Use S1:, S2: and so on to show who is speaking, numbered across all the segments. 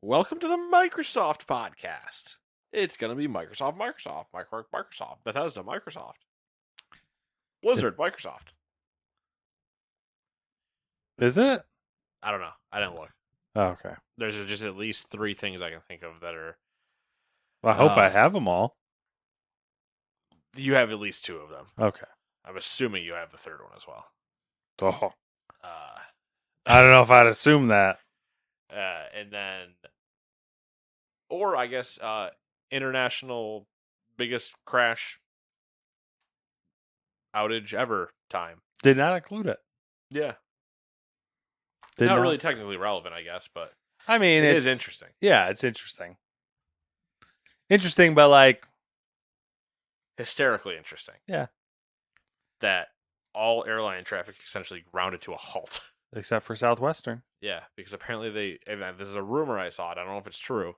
S1: Welcome to the Microsoft podcast. It's going to be Microsoft, Bethesda, Microsoft, Blizzard, Microsoft.
S2: Is it?
S1: I don't know. I didn't look.
S2: Oh, okay.
S1: There's just at least three things I can think of that are.
S2: Well, I hope I have them all.
S1: You have at least two of them.
S2: Okay.
S1: I'm assuming you have the third one as well.
S2: Oh. I don't know if I'd assume that.
S1: And then, or I guess, international biggest crash outage ever time.
S2: Did not include it.
S1: Yeah.
S2: Did
S1: not really technically relevant, I guess, but
S2: I mean,
S1: it is interesting.
S2: Yeah, it's interesting. Interesting, but like
S1: hysterically interesting.
S2: Yeah.
S1: That all airline traffic essentially grounded to a halt.
S2: Except for Southwestern.
S1: Yeah, because apparently this is a rumor I saw, I don't know if it's true,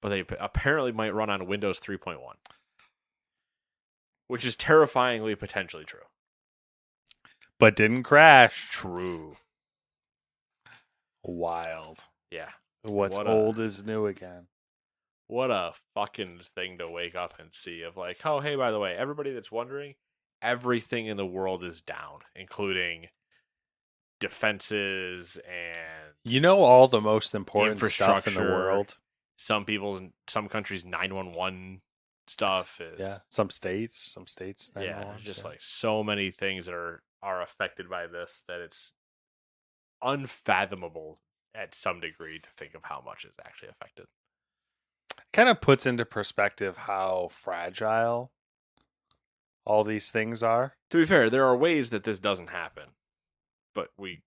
S1: but they apparently might run on Windows 3.1. Which is terrifyingly potentially true.
S2: But didn't crash.
S1: True.
S2: Wild.
S1: Yeah.
S2: What's old is new again.
S1: What a fucking thing to wake up and see of like, oh, hey, by the way, everybody that's wondering, everything in the world is down, including defenses and
S2: all the most important stuff in the world.
S1: Some countries 911 stuff is
S2: some states
S1: 911, just like so many things that are affected by this that it's unfathomable at some degree to think of how much is actually affected.
S2: Kind of puts into perspective how fragile all these things are.
S1: To be fair, there are ways that this doesn't happen, but we,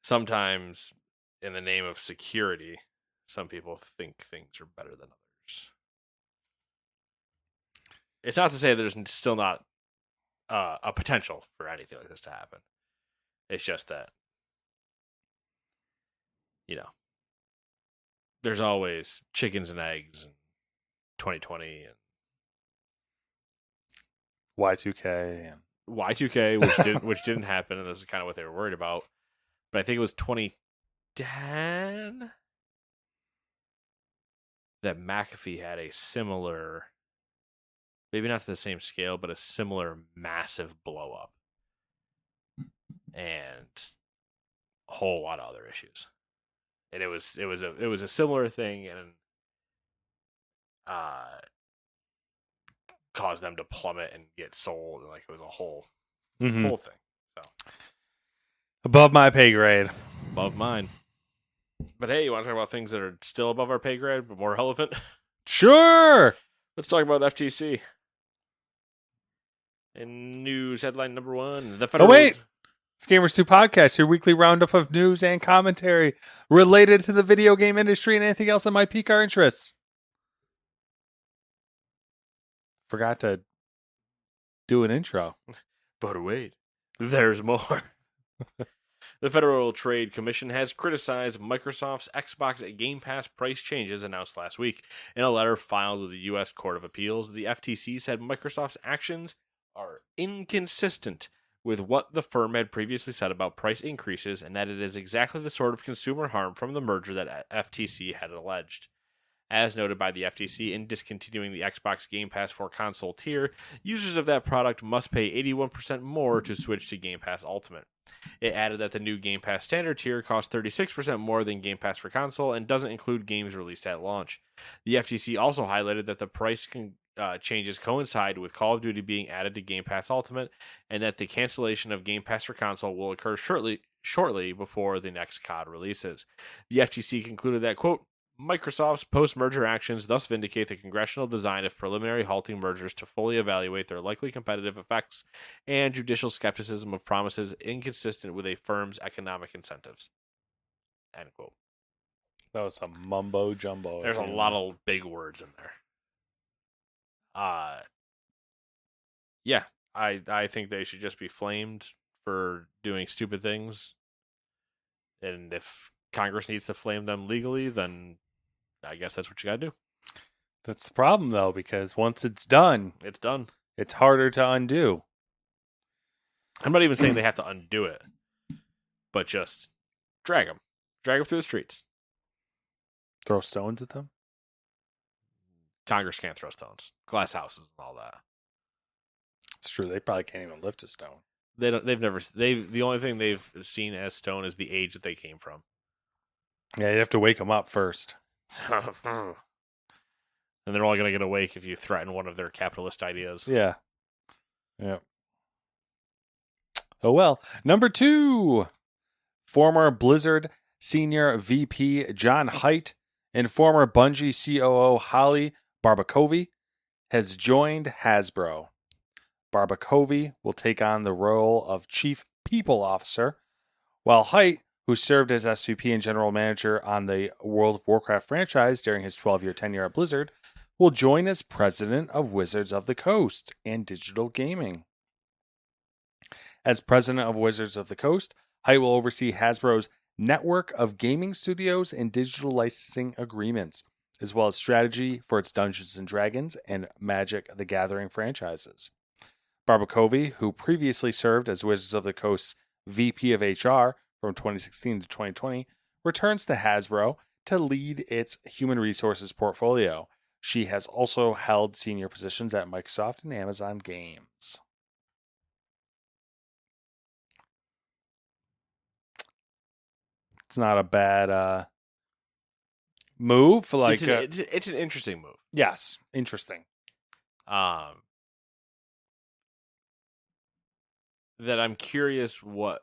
S1: sometimes in the name of security, some people think things are better than others. It's not to say there's still not a potential for anything like this to happen. It's just that, there's always chickens and eggs in 2020 and
S2: Y2K and
S1: Y2K, which didn't happen, and this is kind of what they were worried about. But I think it was 2010 that McAfee had a similar, maybe not to the same scale, but a similar massive blow up, and a whole lot of other issues. And it was a similar thing, and caused them to plummet and get sold. Like it was a whole thing. So
S2: above my pay grade,
S1: above mine. But hey, you want to talk about things that are still above our pay grade but more relevant?
S2: Sure.
S1: Let's talk about FTC. And news headline number 1: the federal.
S2: Oh wait. It's Gamers 2 Podcast, your weekly roundup of news and commentary related to the video game industry and anything else that might pique our interests. Forgot to do an intro.
S1: But wait, there's more. The Federal Trade Commission has criticized Microsoft's Xbox Game Pass price changes announced last week. In a letter filed with the U.S. Court of Appeals, the FTC said Microsoft's actions are inconsistent with what the firm had previously said about price increases, and that it is exactly the sort of consumer harm from the merger that FTC had alleged. As noted by the FTC, in discontinuing the Xbox Game Pass for console tier, users of that product must pay 81% more to switch to Game Pass Ultimate. It added that the new Game Pass Standard tier costs 36% more than Game Pass for console and doesn't include games released at launch. The FTC also highlighted that the price changes coincide with Call of Duty being added to Game Pass Ultimate, and that the cancellation of Game Pass for console will occur shortly before the next COD releases. The FTC concluded that, quote, Microsoft's post-merger actions thus vindicate the congressional design of preliminary halting mergers to fully evaluate their likely competitive effects and judicial skepticism of promises inconsistent with a firm's economic incentives. End quote.
S2: That was some mumbo jumbo.
S1: There's a lot of big words in there. Yeah, I think they should just be flamed for doing stupid things. And if Congress needs to flame them legally, then I guess that's what you gotta do.
S2: That's the problem, though, because once it's done,
S1: it's done.
S2: It's harder to undo.
S1: I'm not even saying they have to undo it, but just drag them through the streets.
S2: Throw stones at them?
S1: Congress can't throw stones. Glass houses and all that.
S2: It's true. They probably can't even lift a stone.
S1: They don't. They've never. They've the only thing they've seen as stone is the age that they came from.
S2: Yeah, you have to wake them up first.
S1: And they're only going to get awake if you threaten one of their capitalist ideas.
S2: Yeah. Yeah. Oh, well. Number 2. Former Blizzard Senior VP John Haidt and former Bungie COO Holly Barbakovi has joined Hasbro. Barbakovi will take on the role of Chief People Officer, while Haidt, who served as SVP and General Manager on the World of Warcraft franchise during his 12-year tenure at Blizzard, will join as President of Wizards of the Coast and Digital Gaming. As President of Wizards of the Coast, Haidt will oversee Hasbro's network of gaming studios and digital licensing agreements, as well as strategy for its Dungeons & Dragons and Magic the Gathering franchises. Barbakovi, who previously served as Wizards of the Coast's VP of HR from 2016 to 2020, returns to Hasbro to lead its human resources portfolio. She has also held senior positions at Microsoft and Amazon Games. It's not a bad move. Like
S1: It's an interesting move.
S2: yes, interesting.
S1: That I'm curious what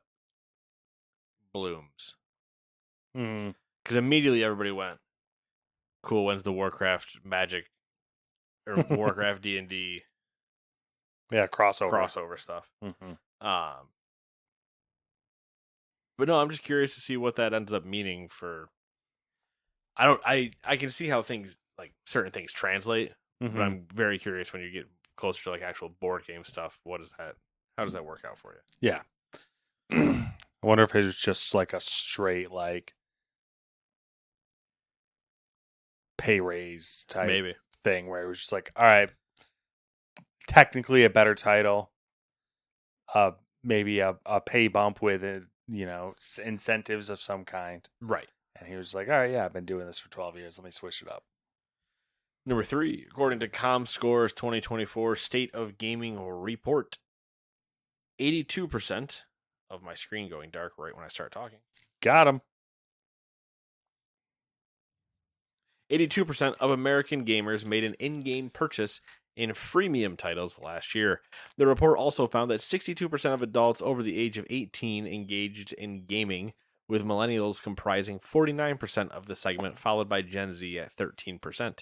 S1: blooms. Because immediately everybody went, cool, when's the Warcraft Magic or Warcraft D&D
S2: Yeah,
S1: crossover stuff. But no, I'm just curious to see what that ends up meaning for. I can see how things like certain things translate, but I'm very curious when you get closer to like actual board game stuff. What is that? How does that work out for you?
S2: Yeah. I wonder if it's just like a straight like pay raise type
S1: Maybe.
S2: thing where it was just like, all right, technically a better title, maybe a pay bump with incentives of some kind.
S1: Right.
S2: And he was like, all right, yeah, I've been doing this for 12 years. Let me switch it up.
S1: Number 3, according to ComScore's 2024 State of Gaming report, 82% of my screen going dark right when I start talking.
S2: Got him.
S1: 82% of American gamers made an in-game purchase in freemium titles last year. The report also found that 62% of adults over the age of 18 engaged in gaming, with millennials comprising 49% of the segment, followed by Gen Z at 13%.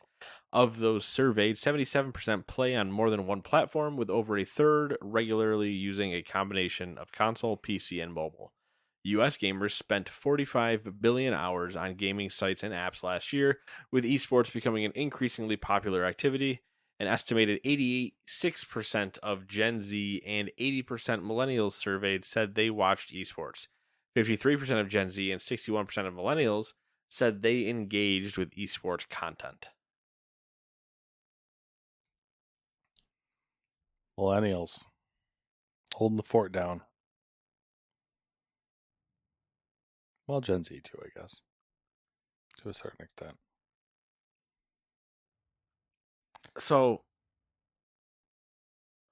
S1: Of those surveyed, 77% play on more than one platform, with over a third regularly using a combination of console, PC, and mobile. U.S. gamers spent 45 billion hours on gaming sites and apps last year, with esports becoming an increasingly popular activity. An estimated 86% of Gen Z and 80% millennials surveyed said they watched esports. 53% of Gen Z and 61% of millennials said they engaged with esports content.
S2: Millennials holding the fort down. Well, Gen Z too, I guess, to a certain extent.
S1: So,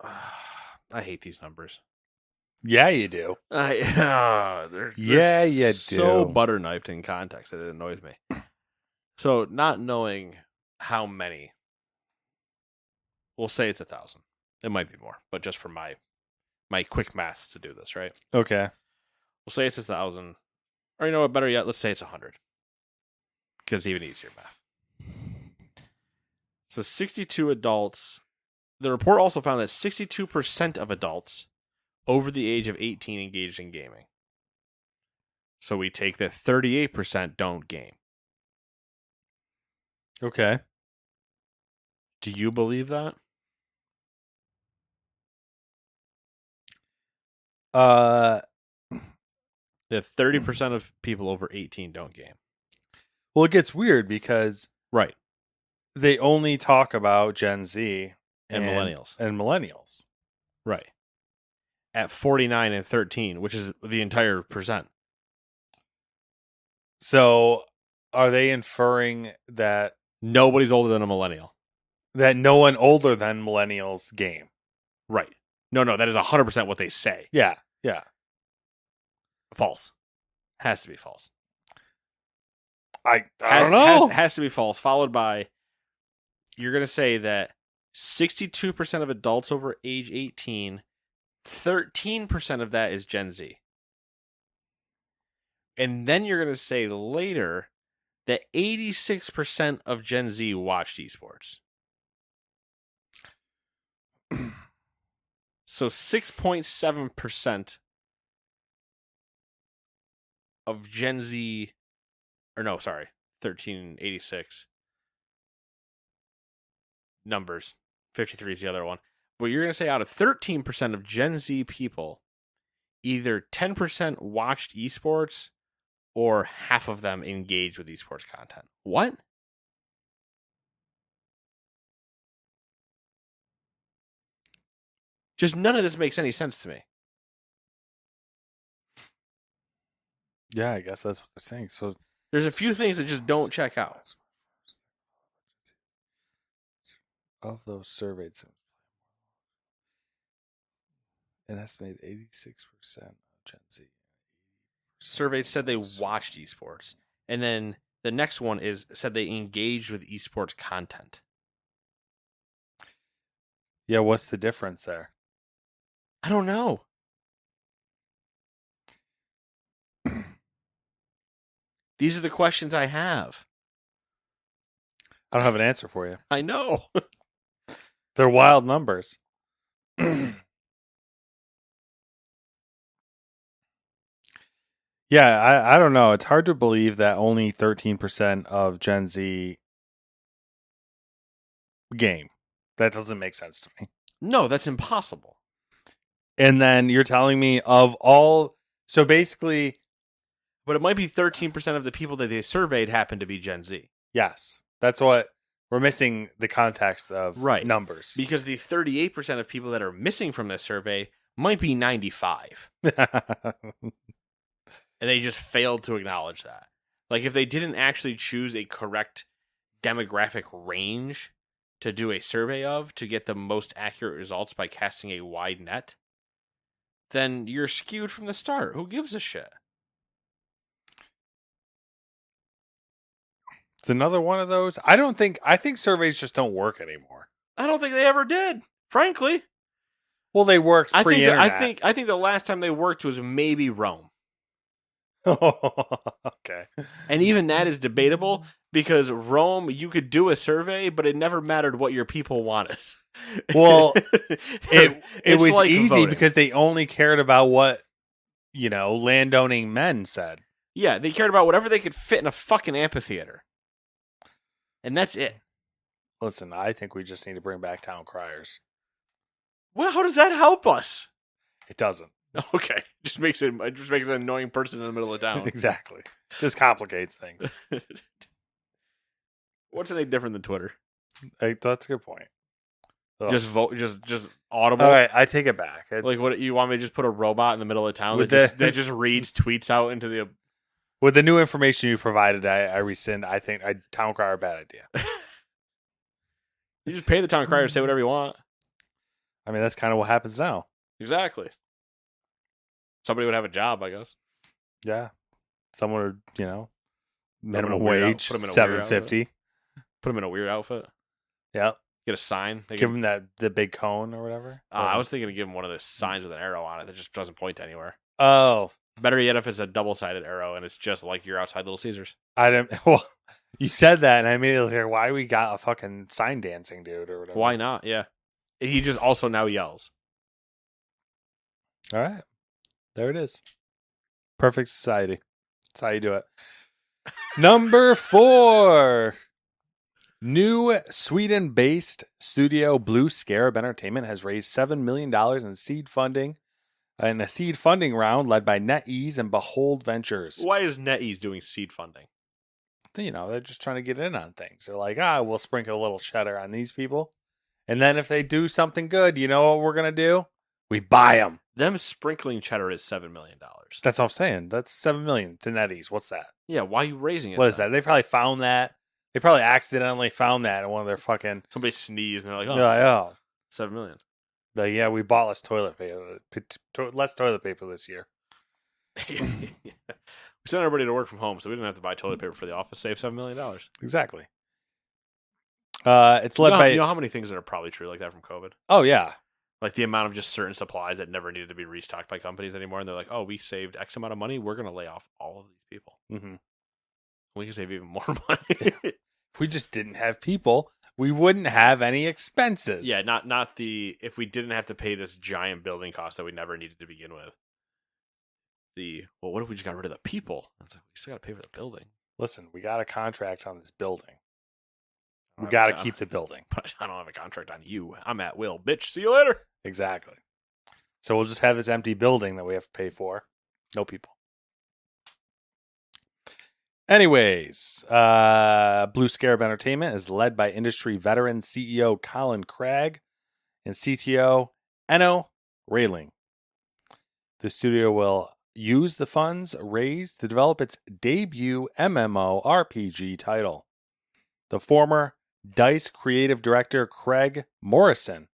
S1: I hate these numbers.
S2: Yeah, you do.
S1: They're
S2: you do.
S1: So butter knifed in context that it annoys me. So, not knowing how many, we'll say it's 1,000. It might be more, but just for my quick maths to do this, right?
S2: Okay.
S1: We'll say it's 1,000. Or you know what, better yet, let's say it's 100. Because it's even easier math. So 62 adults. The report also found that 62% of adults over the age of 18 engaged in gaming. So we take that 38% don't game.
S2: Okay.
S1: Do you believe that? That 30% of people over 18 don't game.
S2: Well, it gets weird because
S1: Right.
S2: they only talk about Gen Z
S1: And millennials.
S2: And millennials.
S1: Right. At 49 and 13, which is the entire percent.
S2: So are they inferring that
S1: Nobody's older than a millennial.
S2: no one older than millennials game?
S1: Right. No, that is 100% what they say.
S2: Yeah.
S1: False. Has to be false.
S2: I don't know.
S1: Has to be false, followed by, you're going to say that 62% of adults over age 18, 13% of that is Gen Z. And then you're going to say later that 86% of Gen Z watched esports. So 6.7% of Gen Z, 1386 numbers. 53 is the other one. But you're going to say out of 13% of Gen Z people, either 10% watched esports or half of them engaged with esports content. What? Just none of this makes any sense to me.
S2: Yeah, I guess that's what they're saying. So
S1: there's a few things that just don't check out.
S2: Of those surveyed, an estimated 86% of Gen Z
S1: surveyed said they watched esports. And then the next one said they engaged with esports content.
S2: Yeah, what's the difference there?
S1: I don't know. These are the questions I have.
S2: I don't have an answer for you.
S1: I know.
S2: They're wild numbers. Yeah, I don't know. It's hard to believe that only 13% of Gen Z game. That doesn't make sense to me.
S1: No, that's impossible.
S2: And then you're telling me of all... So basically...
S1: But it might be 13% of the people that they surveyed happen to be Gen Z.
S2: Yes. That's what... We're missing the context of numbers.
S1: Because the 38% of people that are missing from this survey might be 95. And they just failed to acknowledge that. Like, if they didn't actually choose a correct demographic range to do a survey of to get the most accurate results by casting a wide net, then you're skewed from the start. Who gives a shit?
S2: It's another one of those. I think surveys just don't work anymore.
S1: I don't think they ever did, frankly.
S2: Well, they worked pre-internet.
S1: I think the last time they worked was maybe Rome.
S2: Okay.
S1: And even that is debatable because Rome, you could do a survey, but it never mattered what your people wanted.
S2: Well, it was
S1: like
S2: easy
S1: voting.
S2: because they only cared about what, landowning men said.
S1: Yeah, they cared about whatever they could fit in a fucking amphitheater. And that's it.
S2: Listen, I think we just need to bring back town criers.
S1: Well, how does that help us?
S2: It doesn't.
S1: Okay. Just makes it an annoying person in the middle of town.
S2: Exactly. Just complicates things.
S1: What's any different than Twitter?
S2: That's a good point. Ugh.
S1: Just vote, just audible.
S2: All right, I take it back.
S1: Like, what you want me to just put a robot in the middle of town that just reads tweets out into the...
S2: With the new information you provided, I rescind. I think town crier, bad idea.
S1: You just pay the town crier to say whatever you want.
S2: I mean, that's kind of what happens now.
S1: Exactly. Somebody would have a job, I guess.
S2: Yeah. Someone would, minimum wage, $7.50.
S1: Put them in a weird outfit.
S2: Yeah.
S1: Get a sign.
S2: Give them the big cone or whatever.
S1: I was thinking of giving one of those signs with an arrow on it that just doesn't point to anywhere.
S2: Oh.
S1: Better yet if it's a double-sided arrow and it's just like you're outside Little Caesars.
S2: Well, you said that and I immediately hear why we got a fucking sign dancing dude or whatever.
S1: Why not? Yeah. He just also now yells.
S2: All right. There it is. Perfect society. That's how you do it. Number 4. New Sweden-based studio Blue Scarab Entertainment has raised $7 million in seed funding in a seed funding round led by NetEase and Behold Ventures.
S1: Why is NetEase doing seed funding?
S2: They're just trying to get in on things. They're like, we'll sprinkle a little cheddar on these people. And then if they do something good, you know what we're going to do? We buy them.
S1: Them sprinkling cheddar is $7 million.
S2: That's what I'm saying. That's $7 million to NetEase. What's that?
S1: Yeah, why are you raising it?
S2: What is
S1: then?
S2: that? They probably found that. They probably accidentally found that in one of their fucking.
S1: Somebody sneezed and they're like, oh,
S2: They're like, oh,
S1: 7 million.
S2: but yeah, we bought less toilet paper. Less toilet paper this year.
S1: We sent everybody to work from home, so we didn't have to buy toilet paper for the office. Save $7 million.
S2: Exactly. It's led by.
S1: You know how many things that are probably true like that from COVID?
S2: Oh yeah.
S1: Like the amount of just certain supplies that never needed to be restocked by companies anymore, and they're like, "Oh, we saved X amount of money. We're going to lay off all of these people.
S2: Mm-hmm.
S1: We can save even more money."
S2: If we just didn't have people, we wouldn't have any expenses.
S1: Yeah, not the if we didn't have to pay this giant building cost that we never needed to begin with. What if we just got rid of the people? It's like we still got to pay for the building.
S2: Listen, we got a contract on this building.
S1: I
S2: We
S1: don't
S2: got to
S1: have a
S2: keep the building.
S1: But I don't have a contract on you. I'm at will. Bitch, see you later.
S2: Exactly. So we'll just have this empty building that we have to pay for. No people. Anyways, Blue Scarab Entertainment is led by industry veteran CEO Colin Craig and CTO Enno Railing. The studio will use the funds raised to develop its debut MMORPG title. The former DICE creative director Craig Morrison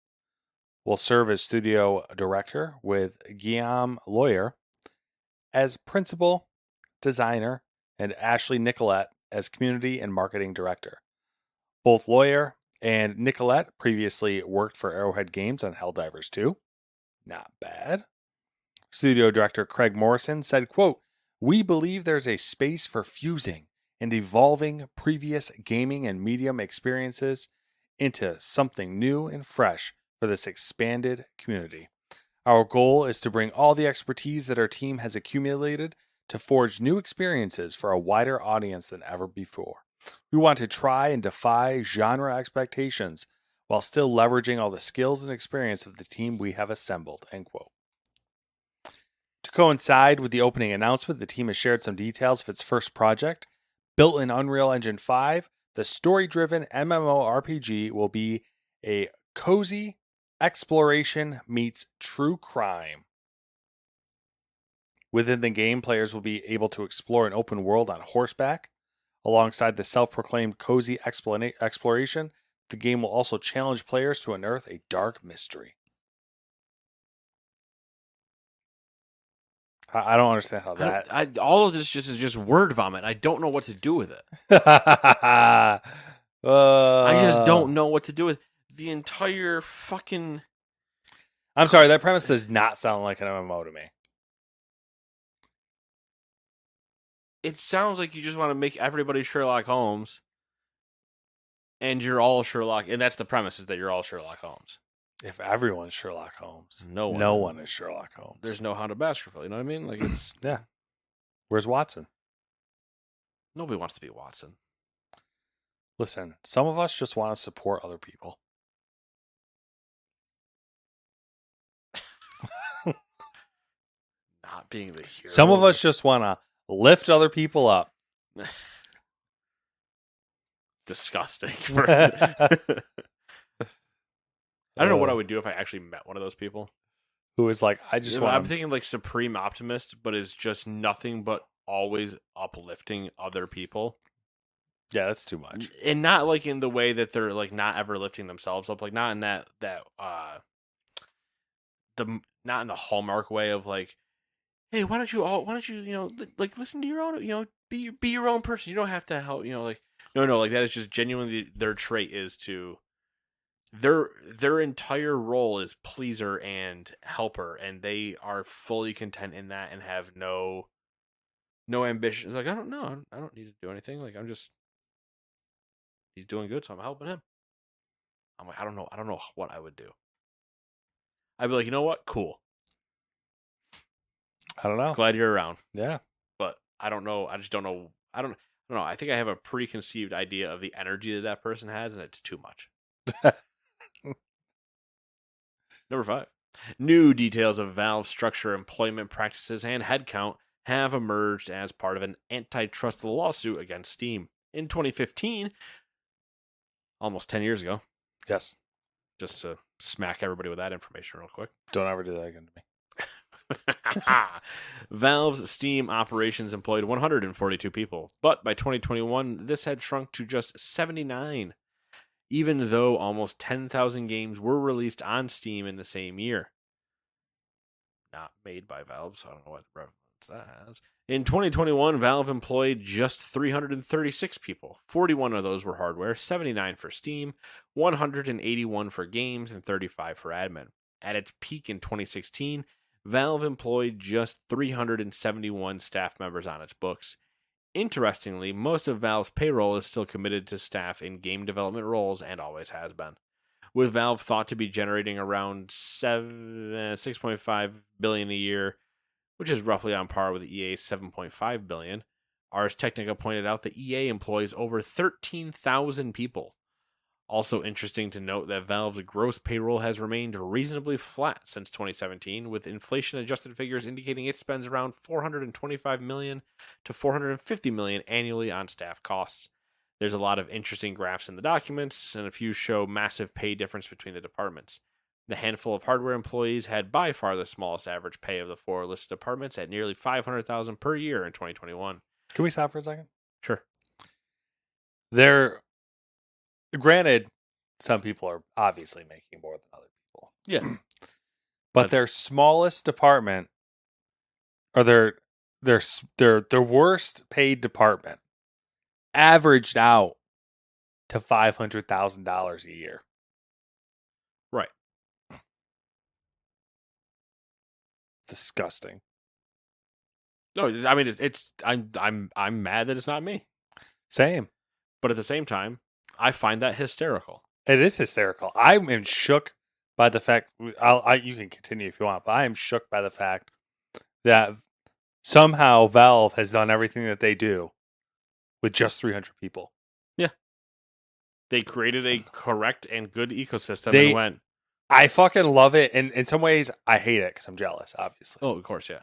S2: will serve as studio director, with Guillaume Lawyer as principal designer and Ashley Nicolette as community and marketing director. Both Lawyer and Nicolette previously worked for Arrowhead Games on Helldivers 2. Not bad. Studio director Craig Morrison said, quote, "We believe there's a space for fusing and evolving previous gaming and medium experiences into something new and fresh for this expanded community. Our goal is to bring all the expertise that our team has accumulated to forge new experiences for a wider audience than ever before. We want to try and defy genre expectations while still leveraging all the skills and experience of the team we have assembled." End quote. To coincide with the opening announcement, the team has shared some details of its first project. Built in Unreal Engine 5, the story-driven MMORPG will be a cozy exploration meets true crime. Within the game, players will be able to explore an open world on horseback. Alongside the self-proclaimed cozy exploration, the game will also challenge players to unearth a dark mystery. I don't understand how that...
S1: all of this is just word vomit. I don't know what to do with it.
S2: I
S1: just don't know what to do with the entire fucking...
S2: I'm sorry, that premise does not sound like an MMO to me.
S1: It sounds like you just want to make everybody Sherlock Holmes, and you're all Sherlock, and that's the premise, is that you're all Sherlock Holmes.
S2: If everyone's Sherlock Holmes,
S1: no
S2: one is Sherlock Holmes.
S1: There's no Hound of Baskerville, you know what I mean? Like, it's...
S2: Yeah. Where's Watson?
S1: Nobody wants to be Watson.
S2: Listen, some of us just want to support other people.
S1: Not being the hero.
S2: Some of us just want to lift other people up.
S1: Disgusting. I don't know what I would do if I actually met one of those people.
S2: Who is like, I just want...
S1: I'm thinking like supreme optimist, but is just nothing but always uplifting other people.
S2: Yeah, that's too much.
S1: And not like in the way that they're like not ever lifting themselves up, like not in not in the hallmark way of like, hey, why don't you like listen to your own, be your own person. You don't have to help, like no, like that is just genuinely their trait is to their entire role is pleaser and helper, and they are fully content in that and have no ambition. Like, I don't know, I don't need to do anything. Like, he's doing good, so I'm helping him. I'm like, I don't know what I would do. I'd be like, you know what? Cool.
S2: I don't know.
S1: Glad you're around.
S2: Yeah.
S1: But I don't know. I just don't know. I don't know. I think I have a preconceived idea of the energy that person has, and it's too much. Number 5. New details of Valve's structure, employment practices, and headcount have emerged as part of an antitrust lawsuit against Steam. In 2015, almost 10 years ago.
S2: Yes.
S1: Just to smack everybody with that information real quick.
S2: Don't ever do that again to me.
S1: Valve's Steam operations employed 142 people, but by 2021, this had shrunk to just 79, even though almost 10,000 games were released on Steam in the same year. Not made by Valve, so I don't know what relevance that has. In 2021, Valve employed just 336 people. 41 of those were hardware, 79 for Steam, 181 for games, and 35 for admin. At its peak in 2016, Valve employed just 371 staff members on its books. Interestingly, most of Valve's payroll is still committed to staff in game development roles and always has been. With Valve thought to be generating around $6.5 billion a year, which is roughly on par with EA's $7.5 billion, Ars Technica pointed out that EA employs over 13,000 people. Also interesting to note that Valve's gross payroll has remained reasonably flat since 2017, with inflation-adjusted figures indicating it spends around $425 million to $450 million annually on staff costs. There's a lot of interesting graphs in the documents, and a few show massive pay difference between the departments. The handful of hardware employees had by far the smallest average pay of the four listed departments at nearly $500,000 per year in 2021.
S2: Can we stop for a second?
S1: Sure.
S2: Granted, some people are obviously making more than other people.
S1: Yeah.
S2: But their smallest department, or their worst paid department, averaged out to $500,000 a year.
S1: Right.
S2: Disgusting.
S1: No, I mean I'm mad that it's not me.
S2: Same.
S1: But at the same time, I find that hysterical.
S2: It is hysterical. I'm shook by the fact. You can continue if you want, but I am shook by the fact that somehow Valve has done everything that they do with just 300 people.
S1: Yeah, they created a correct and good ecosystem
S2: They-
S1: and went.
S2: I fucking love it, and in some ways, I hate it because I'm jealous, obviously.
S1: Oh, of course, yeah.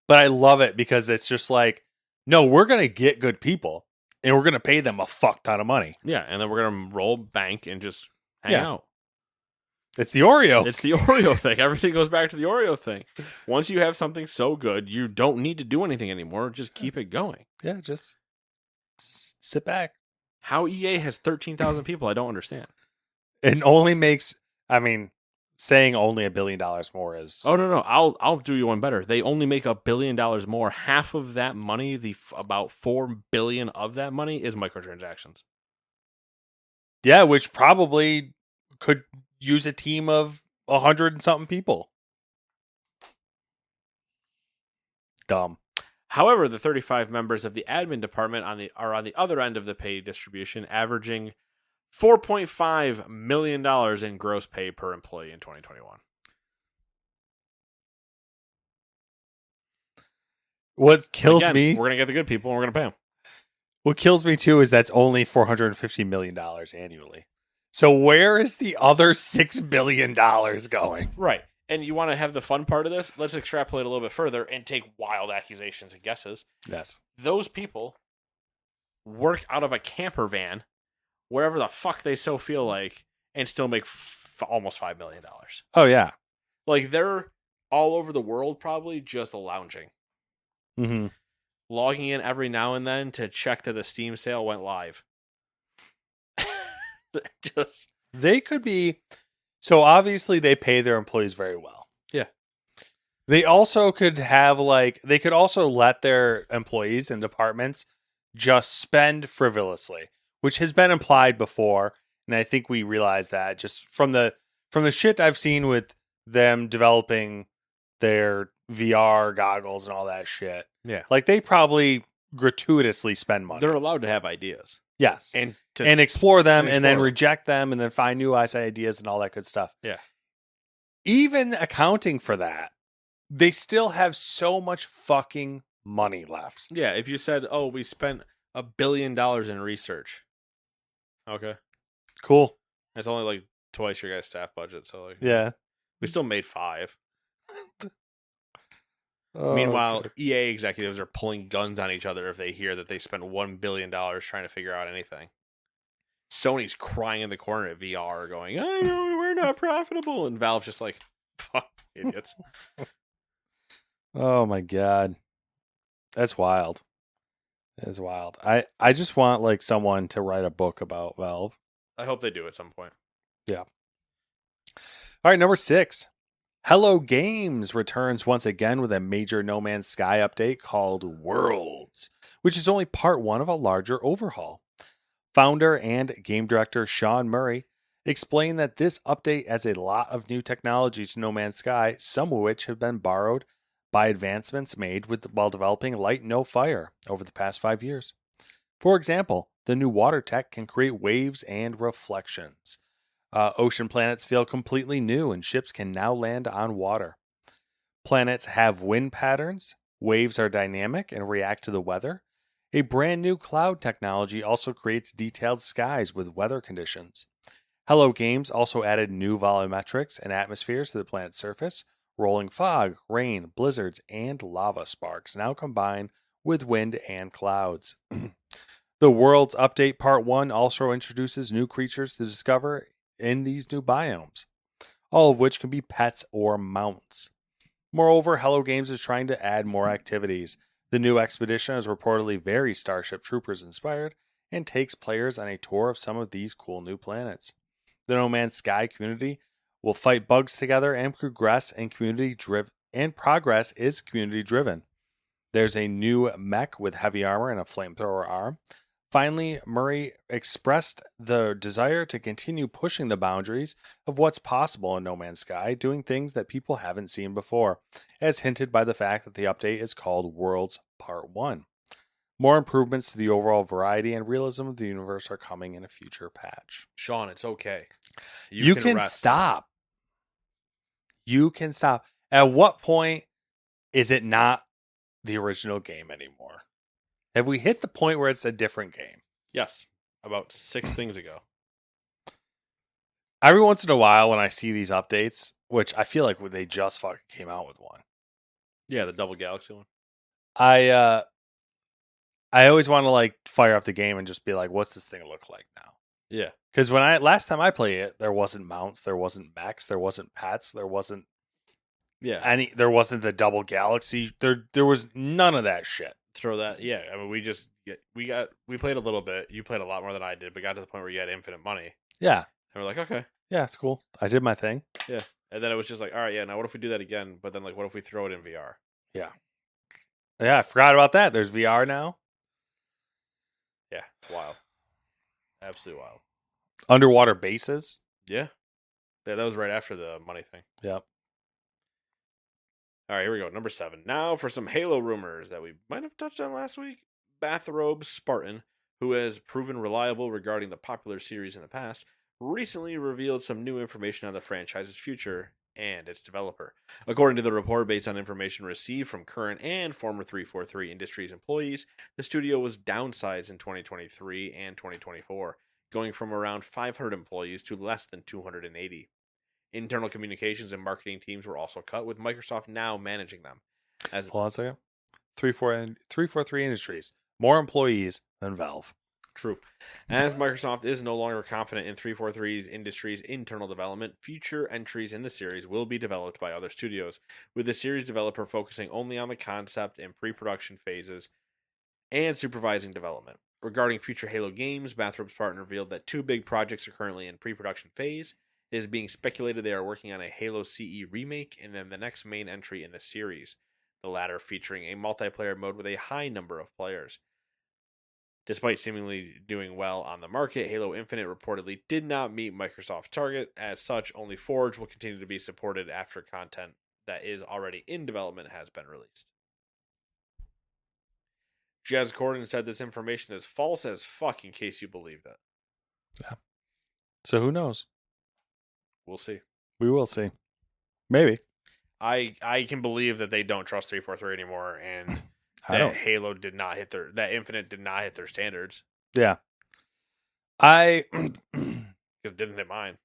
S2: But I love it because it's just like, no, we're gonna get good people, and we're gonna pay them a fuck ton of money.
S1: Yeah, and then we're gonna roll bank and just hang
S2: Yeah.
S1: out.
S2: It's the Oreo.
S1: It's the Oreo thing. Everything goes back to the Oreo thing. Once you have something so good, you don't need to do anything anymore. Just keep it going.
S2: Yeah, just sit back.
S1: How EA has 13,000 people, I don't understand.
S2: It only makes. I mean, saying only $1 billion more is.
S1: Oh no, I'll do you one better. They only make $1 billion more. Half of that money, about $4 billion of that money, is microtransactions.
S2: Yeah, which probably could use a team of 100 and something people. Dumb.
S1: However, the 35 members of the admin department are on the other end of the pay distribution, averaging $4.5 million in gross pay per employee in 2021.
S2: What kills
S1: Again,
S2: me.
S1: we're going to get the good people and we're going to pay them.
S2: What kills me too is that's only $450 million annually. So where is the other $6 billion going?
S1: Right. And you want to have the fun part of this? Let's extrapolate a little bit further and take wild accusations and guesses.
S2: Yes.
S1: Those people work out of a camper van, wherever the fuck they so feel like, and still make almost $5 million.
S2: Oh, yeah.
S1: Like, they're all over the world probably just lounging.
S2: Mm-hmm.
S1: Logging in every now and then to check that a Steam sale went live. Just
S2: They could be. So obviously they pay their employees very well.
S1: Yeah.
S2: They also could have they could also let their employees and departments just spend frivolously, which has been implied before. And I think we realize that just from the shit I've seen with them developing their VR goggles and all that shit.
S1: Yeah.
S2: Like they probably gratuitously spend money.
S1: they're allowed to have ideas.
S2: Yes.
S1: And
S2: explore them and then
S1: explore.
S2: reject them and then find new ideas and all that good stuff.
S1: Yeah.
S2: Even accounting for that, they still have so much fucking money left.
S1: Yeah, if you said, "Oh, we spent $1 billion in research," okay,
S2: Cool.
S1: it's only like twice your guys' staff budget, so like,
S2: Yeah.
S1: we still made $5.
S2: Oh,
S1: Meanwhile,
S2: good.
S1: EA executives are pulling guns on each other if they hear that they spent $1 billion trying to figure out anything. Sony's crying in the corner at VR, going, "I know we're not profitable," and Valve's just like, "Fuck, idiots."
S2: Oh my god. That's wild. That's wild. I just want like someone to write a book about Valve.
S1: I hope they do at some point.
S2: Yeah. All right, number 6. Hello Games returns once again with a major No Man's Sky update called Worlds, which is only part 1 of a larger overhaul. Founder and game director Sean Murray explained that this update adds a lot of new technology to No Man's Sky, some of which have been borrowed by advancements made while developing Light No Fire over the past 5 years. For example, the new water tech can create waves and reflections. Ocean planets feel completely new, and ships can now land on water. Planets have wind patterns, waves are dynamic and react to the weather. A brand new cloud technology also creates detailed skies with weather conditions. Hello Games also added new volumetrics and atmospheres to the planet's surface. Rolling fog, rain, blizzards, and lava sparks now combine with wind and clouds. The World's Update Part 1 also introduces new creatures to discover in these new biomes, all of which can be pets or mounts. Moreover, Hello Games is trying to add more activities. The new expedition is reportedly very Starship Troopers inspired and takes players on a tour of some of these cool new planets. The No Man's Sky community will fight bugs together and progress progress is community driven. There's a new mech with heavy armor and a flamethrower arm. Finally, Murray expressed the desire to continue pushing the boundaries of what's possible in No Man's Sky, doing things that people haven't seen before, as hinted by the fact that the update is called Worlds Part 1. More improvements to the overall variety and realism of the universe are coming in a future patch.
S1: Sean, it's okay.
S2: You can
S1: rest.
S2: stop. You can stop. At what point is it not the original game anymore? Have we hit the point where it's a different game?
S1: Yes, about 6 things ago.
S2: Every once in a while when I see these updates, which I feel like they just fucking came out with one.
S1: Yeah, the Double Galaxy one.
S2: I always want to like fire up the game and just be like, what's this thing look like now?
S1: Yeah.
S2: Because last time I played it, there wasn't mounts, there wasn't mechs, there wasn't pets, there wasn't there wasn't the Double Galaxy. There was none of that shit.
S1: Throw that. Yeah, I mean, we played a little bit. You played a lot more than I did, but got to the point where you had infinite money.
S2: Yeah.
S1: And we're like, okay.
S2: Yeah, it's cool. I did my thing.
S1: Yeah. And then it was just like, all right, yeah, now what if we do that again? But then, like, what if we throw it in VR?
S2: Yeah. Yeah, I forgot about that. There's VR now.
S1: Yeah, it's wild. Absolutely wild.
S2: Underwater bases.
S1: Yeah. Yeah, that was right after the money thing.
S2: Yep.
S1: All right, here we go. Number 7. Now for some Halo rumors that we might have touched on last week. Bathrobe Spartan, who has proven reliable regarding the popular series in the past, recently revealed some new information on the franchise's future and its developer. According to the report, based on information received from current and former 343 Industries employees, the studio was downsized in 2023 and 2024, going from around 500 employees to less than 280. Internal communications and marketing teams were also cut, with Microsoft now managing them.
S2: Hold on a second. 343 Industries. More employees than Valve.
S1: True. As Microsoft is no longer confident in 343's Industries' internal development, future entries in the series will be developed by other studios, with the series developer focusing only on the concept and pre-production phases and supervising development. Regarding future Halo games, Bathrobe Spartan revealed that 2 big projects are currently in pre-production phase. It is being speculated they are working on a Halo CE remake and then the next main entry in the series, the latter featuring a multiplayer mode with a high number of players. Despite seemingly doing well on the market, Halo Infinite reportedly did not meet Microsoft's target. As such, only Forge will continue to be supported after content that is already in development has been released. Jez Corden said this information is false as fuck in case you believed it.
S2: Yeah. So who knows?
S1: We'll see.
S2: We will see. Maybe.
S1: I can believe that they don't trust 343 anymore, and that Halo did not hit that Infinite did not hit their standards.
S2: Yeah.
S1: Because it didn't hit mine.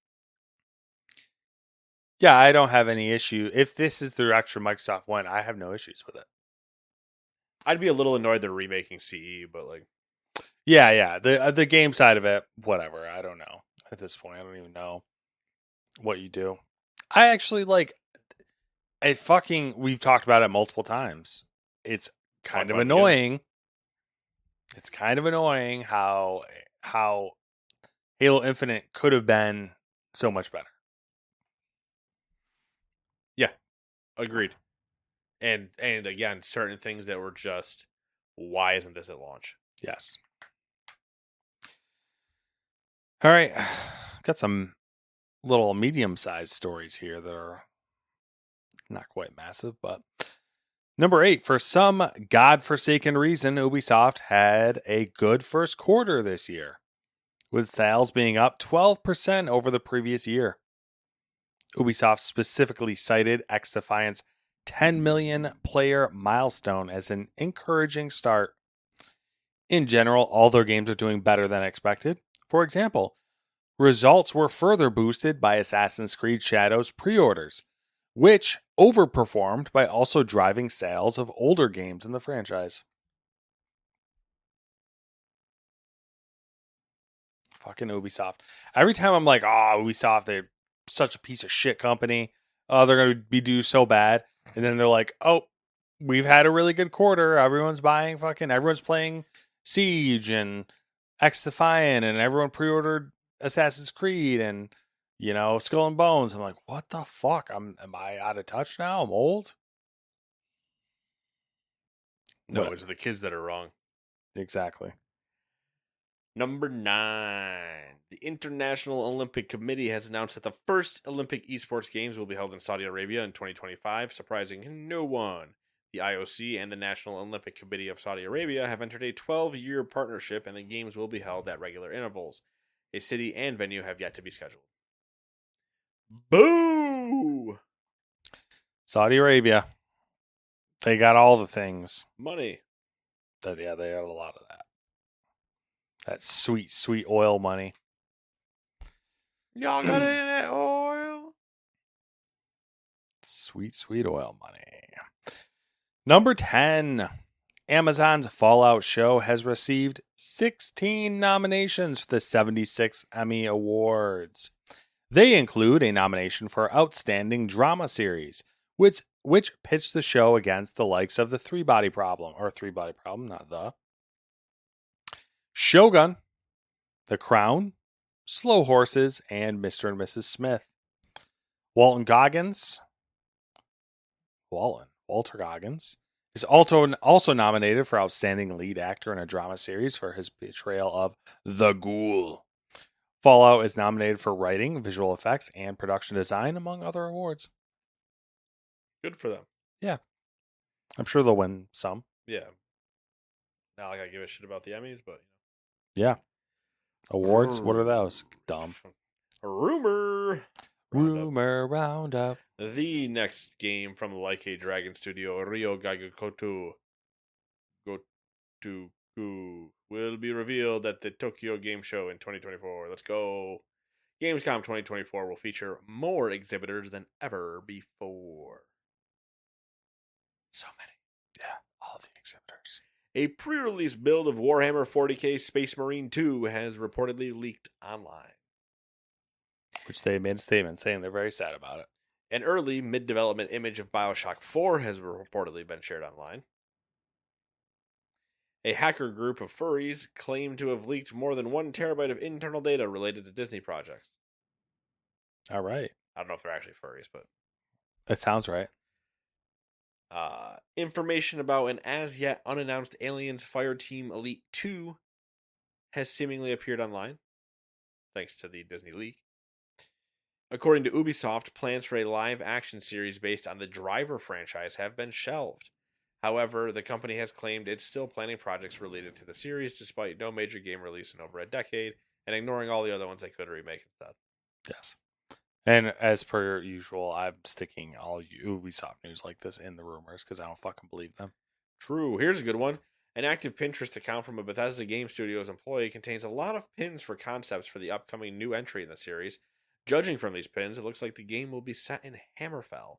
S2: Yeah, I don't have any issue. If this is the direction Microsoft went, I have no issues with it.
S1: I'd be a little annoyed they're remaking CE, but like,
S2: yeah. The game side of it, whatever. I don't know at this point. I don't even know what you do. I actually like. we've talked about it multiple times. It's
S1: Let's
S2: kind
S1: talk
S2: of
S1: about it again.
S2: annoying. It's kind of annoying how Halo Infinite could have been so much better.
S1: Agreed. And again, certain things that were just, why isn't this at launch?
S2: Yes. All right. Got some little medium-sized stories here that are not quite massive, but number 8, for some godforsaken reason, Ubisoft had a good first quarter this year, with sales being up 12% over the previous year. Ubisoft specifically cited XDefiant's 10 million player milestone as an encouraging start. In general, all their games are doing better than expected. For example, results were further boosted by Assassin's Creed Shadows pre-orders, which overperformed by also driving sales of older games in the franchise. Fucking Ubisoft. Every time I'm like, oh, Ubisoft, they're such a piece of shit company. Oh, they're going to be do so bad. And then they're like, oh, we've had a really good quarter. Everyone's playing Siege and X Defiant, and everyone pre-ordered Assassin's Creed and, Skull and Bones. I'm like, what the fuck? Am I out of touch now? I'm old?
S1: No,
S2: Whatever.
S1: it's the kids that are wrong.
S2: Exactly.
S1: Number 9. The International Olympic Committee has announced that the first Olympic esports games will be held in Saudi Arabia in 2025, surprising no one. The IOC and the National Olympic Committee of Saudi Arabia have entered a 12-year partnership, and the games will be held at regular intervals. A city and venue have yet to be scheduled. Boo!
S2: Saudi Arabia. They got all the things.
S1: Money.
S2: They got a lot of that. That sweet, sweet oil money.
S1: Y'all got any of that oil?
S2: Sweet, sweet oil money. Number 10. Amazon's Fallout show has received 16 nominations for the 76 Emmy Awards. They include a nomination for Outstanding Drama Series, which pitched the show against the likes of the Three Body Problem, not the Shogun, The Crown, Slow Horses, and Mr. and Mrs. Smith. Walter Goggins is also nominated for Outstanding Lead Actor in a Drama Series for his portrayal of the Ghoul. Fallout is nominated for Writing, Visual Effects, and Production Design, among other awards.
S1: Good for them.
S2: Yeah. I'm sure they'll win some.
S1: Yeah. Not like I give a shit about the Emmys, but
S2: Yeah. Awards? What are those? Dumb.
S1: Rumor
S2: Roundup.
S1: The next game from the Like a Dragon studio, Ryo Gagakoto Gotoku, will be revealed at the Tokyo Game Show in 2024. Let's go. Gamescom 2024 will feature more exhibitors than ever before.
S2: So many. Yeah, all the exhibitors.
S1: A pre-release build of Warhammer 40k Space Marine 2 has reportedly leaked online.
S2: Which they made a statement saying they're very sad about it.
S1: An early mid-development image of Bioshock 4 has reportedly been shared online. A hacker group of furries claim to have leaked more than 1 terabyte of internal data related to Disney projects.
S2: All right.
S1: I don't know if they're actually furries, but
S2: that sounds right.
S1: Information about an as-yet unannounced Aliens Fireteam Elite 2 has seemingly appeared online, thanks to the Disney leak. According to Ubisoft, plans for a live-action series based on the Driver franchise have been shelved. However, the company has claimed it's still planning projects related to the series despite no major game release in over a decade, and ignoring all the other ones they could remake instead.
S2: Yes. And as per usual, I'm sticking all Ubisoft news like this in the rumors because I don't fucking believe them.
S1: True. Here's a good one. An active Pinterest account from a Bethesda Game Studios employee contains a lot of pins for concepts for the upcoming new entry in the series. Judging from these pins, it looks like the game will be set in Hammerfell.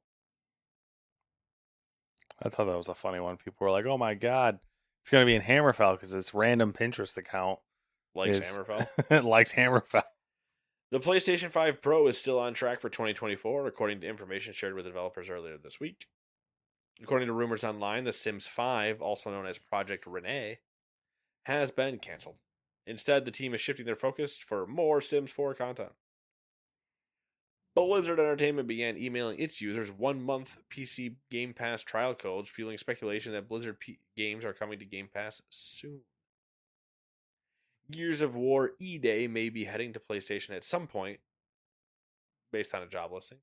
S2: I thought that was a funny one. People were like, oh my god, it's going to be in Hammerfell because this random Pinterest account
S1: Likes Hammerfell.
S2: likes Hammerfell.
S1: The PlayStation 5 Pro is still on track for 2024, according to information shared with developers earlier this week. According to rumors online, The Sims 5, also known as Project Renee, has been canceled. Instead, the team is shifting their focus for more Sims 4 content. Blizzard Entertainment began emailing its users 1-month PC Game Pass trial codes, fueling speculation that Blizzard games are coming to Game Pass soon. Gears of War E-Day may be heading to PlayStation at some point, based on a job listing.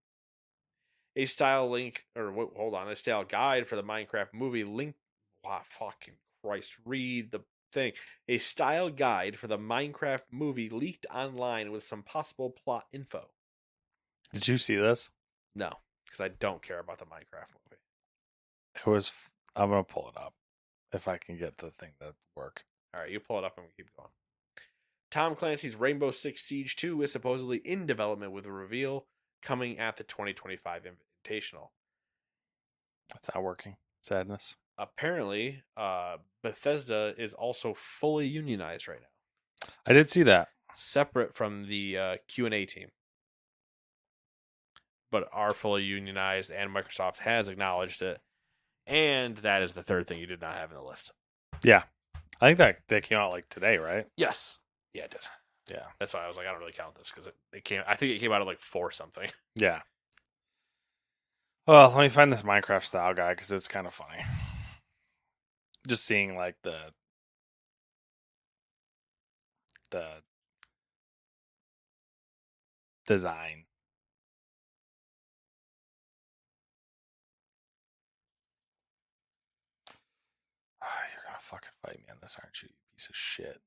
S1: A style guide for the Minecraft movie link. Wow, fucking Christ! Read the thing. A style guide for the Minecraft movie leaked online with some possible plot info.
S2: Did you see this?
S1: No, because I don't care about the Minecraft movie.
S2: It was. I'm gonna pull it up if I can get the thing to work.
S1: All right, you pull it up and we keep going. Tom Clancy's Rainbow Six Siege 2 is supposedly in development with a reveal coming at the 2025 Invitational.
S2: That's not working. Sadness.
S1: Apparently, Bethesda is also fully unionized right now.
S2: I did see that.
S1: Separate from the Q&A team. But are fully unionized, and Microsoft has acknowledged it. And that is the third thing you did not have in the list.
S2: Yeah. I think that came out like today, right?
S1: Yes. Yeah, it did.
S2: Yeah.
S1: That's why I was like, I don't really count this because it came. I think it came out at like 4 something.
S2: Yeah. Well, let me find this Minecraft style guy because it's kind of funny. Just seeing like the design. You're gonna fucking fight me on this, aren't you, you piece of shit?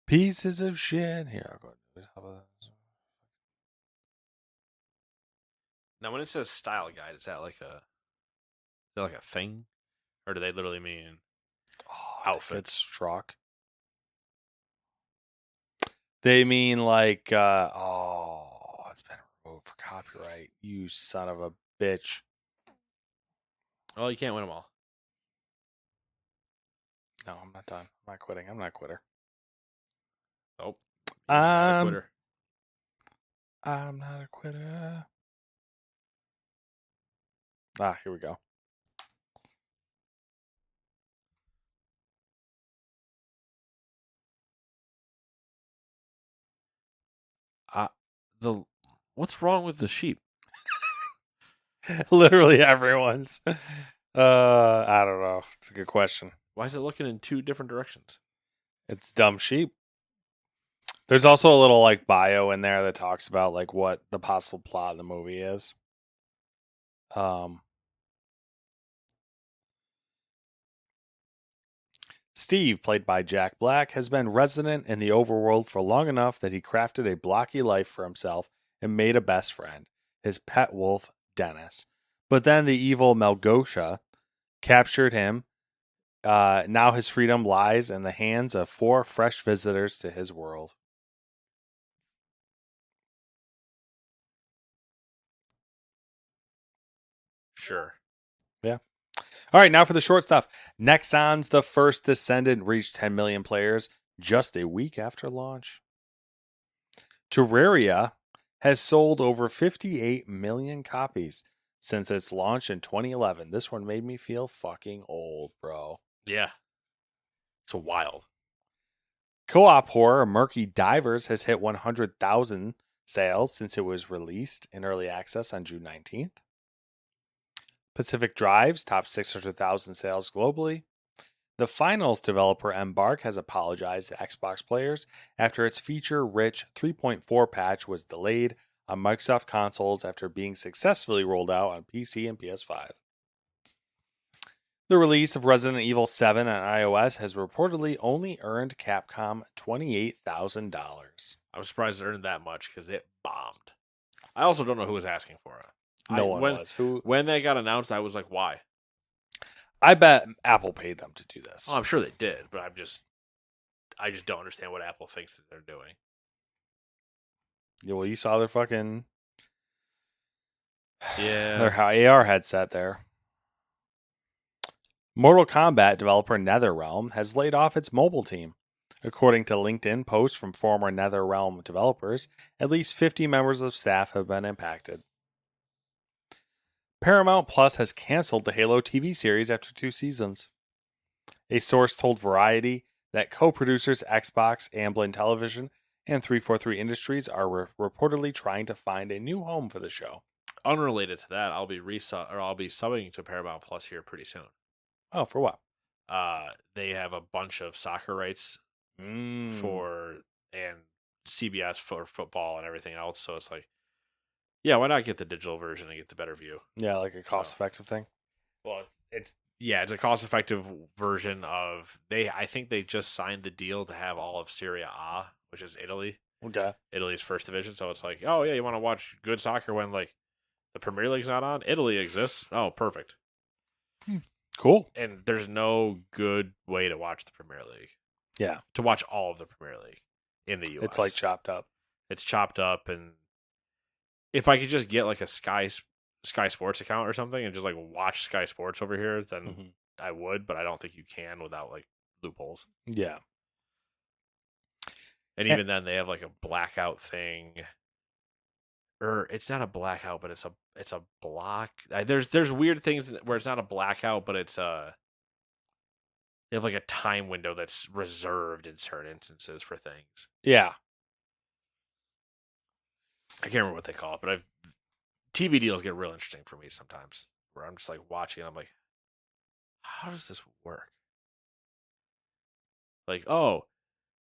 S2: Pieces of shit. Here, I'll go do this. How about that?
S1: Now, when it says style guide, is that like a thing, or do they literally mean outfit?
S2: It's struck. They mean like, it's been removed for copyright. You son of a bitch.
S1: Oh, you can't win them all.
S2: No, I'm not done. I'm not quitting. I'm not a quitter.
S1: Nope. He's not a quitter.
S2: I'm not a quitter. Here we go.
S1: What's wrong with the sheep?
S2: Literally everyone's. I don't know. It's a good question.
S1: Why is it looking in 2 different directions?
S2: It's dumb sheep. There's also a little like bio in there that talks about like what the possible plot of the movie is. Steve, played by Jack Black, has been resident in the overworld for long enough that he crafted a blocky life for himself and made a best friend, his pet wolf, Dennis. But then the evil Melgosha captured him. Now his freedom lies in the hands of 4 fresh visitors to his world.
S1: Sure.
S2: Yeah. All right, now for the short stuff. Nexon's The First Descendant reached 10 million players just a week after launch. Terraria has sold over 58 million copies since its launch in 2011. This one made me feel fucking old, bro.
S1: Yeah. It's wild.
S2: Co-op horror Murky Divers has hit 100,000 sales since it was released in early access on June 19th. Pacific Drives topped 600,000 sales globally. The Finals developer Embark has apologized to Xbox players after its feature-rich 3.4 patch was delayed on Microsoft consoles after being successfully rolled out on PC and PS5. The release of Resident Evil 7 on iOS has reportedly only earned Capcom $28,000.
S1: I'm surprised it earned that much because it bombed. I also don't know who was asking for it.
S2: No one was.
S1: When that got announced, I was like, why?
S2: I bet Apple paid them to do this.
S1: Oh, I'm sure they did, but I just don't understand what Apple thinks that they're doing.
S2: Yeah, well, you saw their fucking
S1: their
S2: AR headset there. Mortal Kombat developer NetherRealm has laid off its mobile team. According to LinkedIn posts from former NetherRealm developers, at least 50 members of staff have been impacted. Paramount Plus has canceled the Halo TV series after 2 seasons. A source told Variety that co-producers Xbox, Amblin Television, and 343 Industries are reportedly trying to find a new home for the show.
S1: Unrelated to that, I'll be subbing to Paramount Plus here pretty soon.
S2: Oh, for what?
S1: They have a bunch of soccer rights for and CBS for football and everything else. So it's like, yeah, why not get the digital version and get the better view?
S2: Yeah, like a cost-effective thing.
S1: Well, it's a cost-effective version of I think they just signed the deal to have all of Serie A, which is Italy.
S2: Okay.
S1: Italy's first division. So it's like, oh yeah, you want to watch good soccer when like the Premier League's not on? Italy exists. Oh, perfect.
S2: Cool.
S1: And there's no good way to watch the Premier League.
S2: Yeah.
S1: To watch all of the Premier League in the US.
S2: It's like chopped up.
S1: It's chopped up, and if I could just get like a Sky Sports account or something and just like watch Sky Sports over here, then I would, but I don't think you can without like loopholes.
S2: Yeah.
S1: And even then they have like a blackout thing. Or it's not a blackout, but it's a block. There's weird things where it's not a blackout, but it's they have like a time window that's reserved in certain instances for things.
S2: Yeah.
S1: I can't remember what they call it, but TV deals get real interesting for me sometimes, where I'm just like watching and I'm like, how does this work? Like, oh,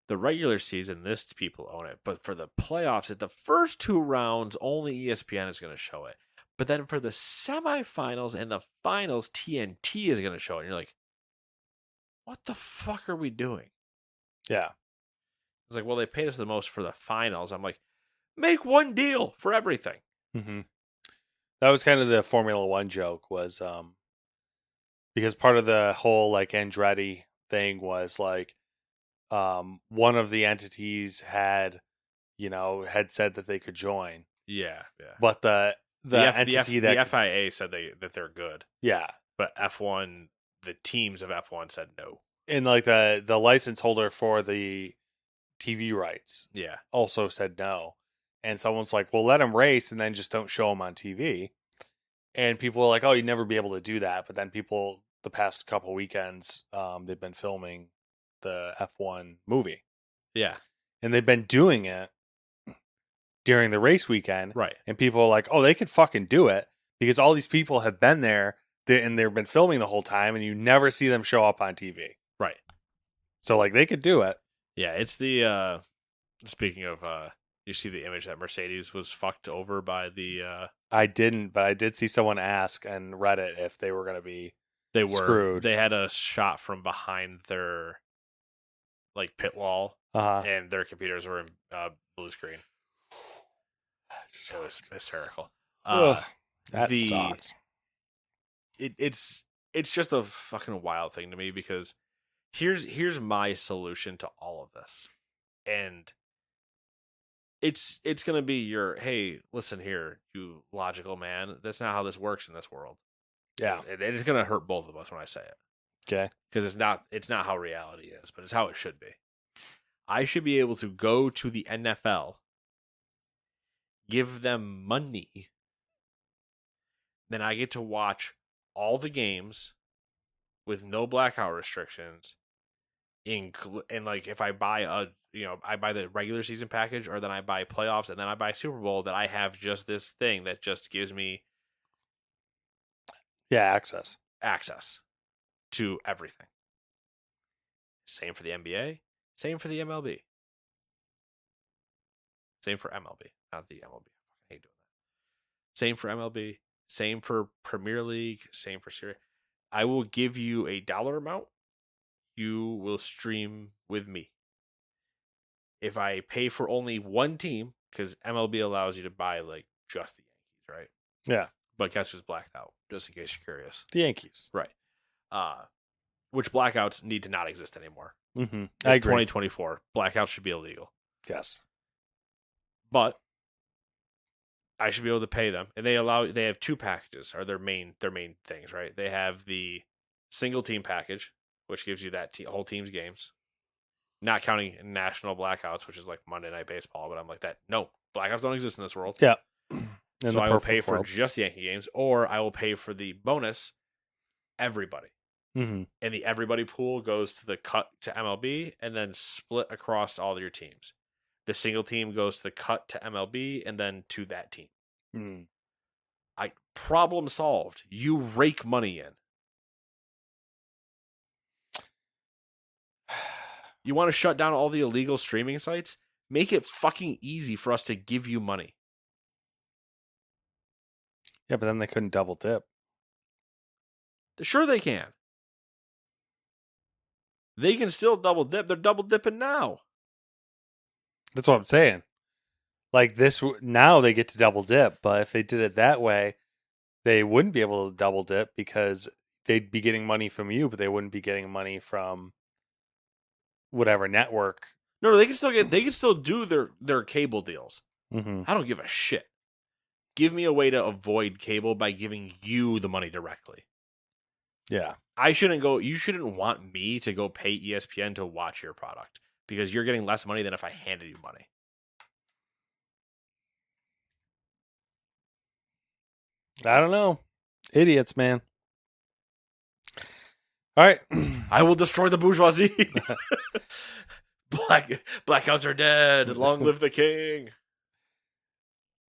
S1: the regular season, this people own it, but for the playoffs, at the first 2 rounds, only ESPN is going to show it. But then for the semifinals and the finals, TNT is going to show it. And you're like, what the fuck are we doing?
S2: Yeah.
S1: It's like, well, they paid us the most for the finals. I'm like, make one deal for everything.
S2: Mm-hmm. That was kind of the Formula One joke, was because part of the whole like Andretti thing was like one of the entities had said that they could join.
S1: Yeah.
S2: But the entity
S1: the FIA said that they're good.
S2: Yeah.
S1: But F1, the teams of F1 said no.
S2: And like the license holder for the TV rights also said no. And someone's like, well, let them race and then just don't show them on TV. And people are like, oh, you'd never be able to do that. But then people, the past couple weekends, they've been filming the F1 movie.
S1: Yeah.
S2: And they've been doing it during the race weekend.
S1: Right.
S2: And people are like, oh, they could fucking do it because all these people have been there and they've been filming the whole time and you never see them show up on TV.
S1: Right.
S2: So like they could do it.
S1: Yeah. It's the, speaking of, you see the image that Mercedes was fucked over by the,
S2: I didn't, but I did see someone ask on Reddit if they were going to be screwed.
S1: They had a shot from behind their like pit wall and their computers were in blue screen. So it was hysterical.
S2: That sucks.
S1: It's just a fucking wild thing to me because here's my solution to all of this. And it's going to be your, hey, listen here, you logical man. That's not how this works in this world.
S2: Yeah.
S1: And it's going to hurt both of us when I say it.
S2: Okay.
S1: Because it's not how reality is, but it's how it should be. I should be able to go to the NFL, give them money, then I get to watch all the games with no blackout restrictions. And like if I buy I buy the regular season package, or then I buy playoffs, and then I buy Super Bowl, that I have just this thing that just gives me access to everything. Same for the NBA, same for the MLB. Same for MLB, not the MLB. I hate doing that. Same for MLB, same for Premier League, same for Serie. I will give you a dollar amount. You will stream with me. If I pay for only one team, because MLB allows you to buy like just the Yankees, right?
S2: Yeah.
S1: But guess who's blacked out? Just in case you're curious.
S2: The Yankees.
S1: Right. Which blackouts need to not exist anymore.
S2: Mm-hmm.
S1: It's 2024. Blackouts should be illegal.
S2: Yes.
S1: But I should be able to pay them. And they have 2 packages, are their main things, right? They have the single team package, which gives you that whole team's games. Not counting national blackouts, which is like Monday Night Baseball, but I'm like that. No, blackouts don't exist in this world.
S2: Yeah. In
S1: So
S2: the
S1: I will pay
S2: perfect
S1: for
S2: world.
S1: just Yankee games, or I will pay for the bonus, everybody.
S2: Mm-hmm.
S1: And the everybody pool goes to the cut to MLB and then split across all your teams. The single team goes to the cut to MLB and then to that team.
S2: Mm.
S1: Problem solved. You rake money in. You want to shut down all the illegal streaming sites? Make it fucking easy for us to give you money.
S2: Yeah, but then they couldn't double dip.
S1: Sure they can. They can still double dip. They're double dipping now.
S2: That's what I'm saying. Like this, now they get to double dip, but if they did it that way, they wouldn't be able to double dip because they'd be getting money from you, but they wouldn't be getting money from whatever network.
S1: No, they can still get. They can still do their cable deals.
S2: Mm-hmm.
S1: I don't give a shit. Give me a way to avoid cable by giving you the money directly.
S2: Yeah.
S1: I shouldn't go. You shouldn't want me to go pay ESPN to watch your product because you're getting less money than if I handed you money.
S2: I don't know. Idiots, man. All right.
S1: I will destroy the bourgeoisie. Blackouts are dead. Long live the king.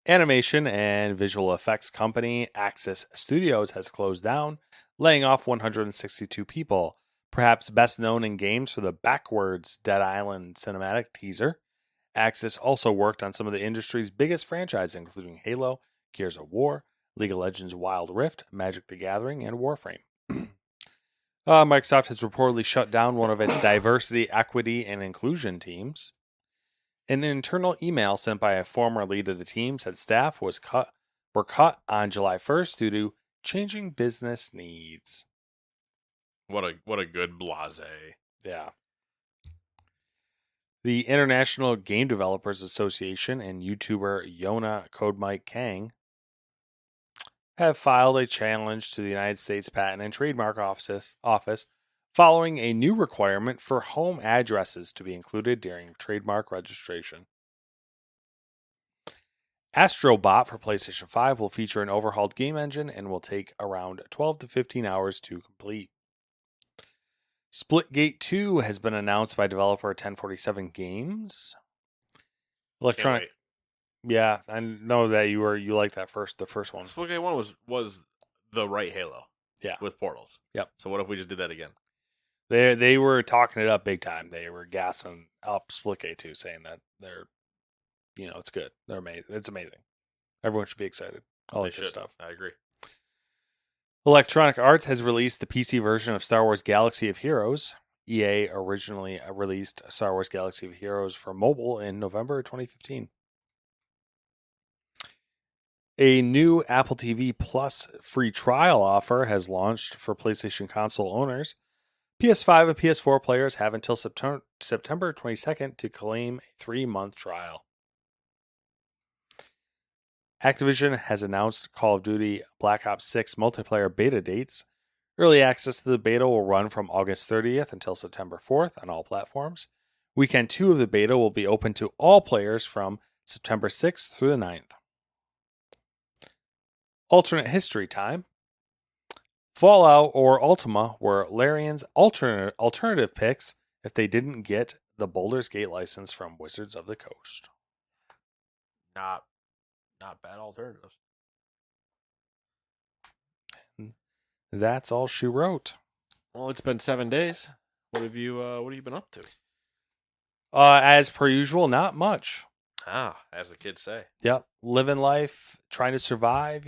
S2: Animation and visual effects company Axis Studios has closed down, laying off 162 people. Perhaps best known in games for the Backwards Dead Island cinematic teaser, Axis also worked on some of the industry's biggest franchises, including Halo, Gears of War, League of Legends Wild Rift, Magic the Gathering, and Warframe. Microsoft has reportedly shut down one of its diversity, equity, and inclusion teams. An internal email sent by a former lead of the team said staff were cut on July 1st due to changing business needs.
S1: What a good blase.
S2: Yeah. The International Game Developers Association and YouTuber Yona Codemike Kang have filed a challenge to the United States Patent and Trademark Office following a new requirement for home addresses to be included during trademark registration. Astrobot for PlayStation 5 will feature an overhauled game engine and will take around 12 to 15 hours to complete. Splitgate 2 has been announced by developer 1047 Games. Electronic. Yeah, I know that you like the first one.
S1: Splitgate 1 was the right Halo.
S2: Yeah.
S1: With portals.
S2: Yep.
S1: So what if we just did that again?
S2: They were talking it up big time. They were gassing up Splitgate 2, saying that they're, it's good. It's amazing. Everyone should be excited. All that good stuff.
S1: I agree.
S2: Electronic Arts has released the PC version of Star Wars Galaxy of Heroes. EA originally released Star Wars Galaxy of Heroes for mobile in November 2015. A new Apple TV Plus free trial offer has launched for PlayStation console owners. PS5 and PS4 players have until September 22nd to claim a 3-month trial. Activision has announced Call of Duty Black Ops 6 multiplayer beta dates. Early access to the beta will run from August 30th until September 4th on all platforms. Weekend 2 of the beta will be open to all players from September 6th through the 9th. Alternate history time. Fallout or Ultima were Larian's alternative picks if they didn't get the Baldur's Gate license from Wizards of the Coast.
S1: Not bad alternatives.
S2: That's all she wrote.
S1: Well, it's been 7 days. What have you been up to?
S2: As per usual, not much.
S1: As the kids say.
S2: Yep. Living life, trying to survive,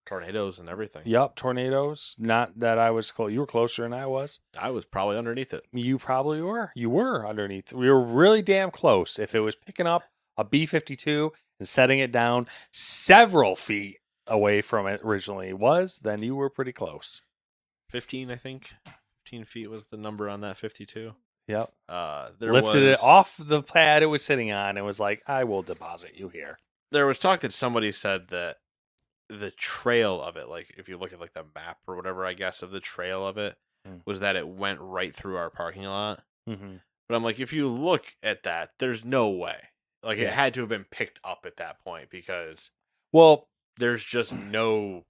S1: Tornadoes and everything.
S2: Yep, tornadoes. Not that I was close. You were closer than I was.
S1: I was probably underneath it.
S2: You probably were. You were underneath. We were really damn close. If it was picking up a B-52 and setting it down several feet away from it originally was, then you were pretty close.
S1: 15, I think. 15 feet was the number on that 52.
S2: Yep.
S1: Lifted
S2: it off the pad it was sitting on and was like, I will deposit you here.
S1: There was talk that somebody said that the trail of it, like if you look at like the map or whatever, I guess, of the trail of it, was that it went right through our parking lot.
S2: Mm-hmm.
S1: But I'm like, if you look at that, there's no way. Like, it
S2: Yeah.
S1: had to have been picked up at that point because
S2: Well,
S1: there's just no.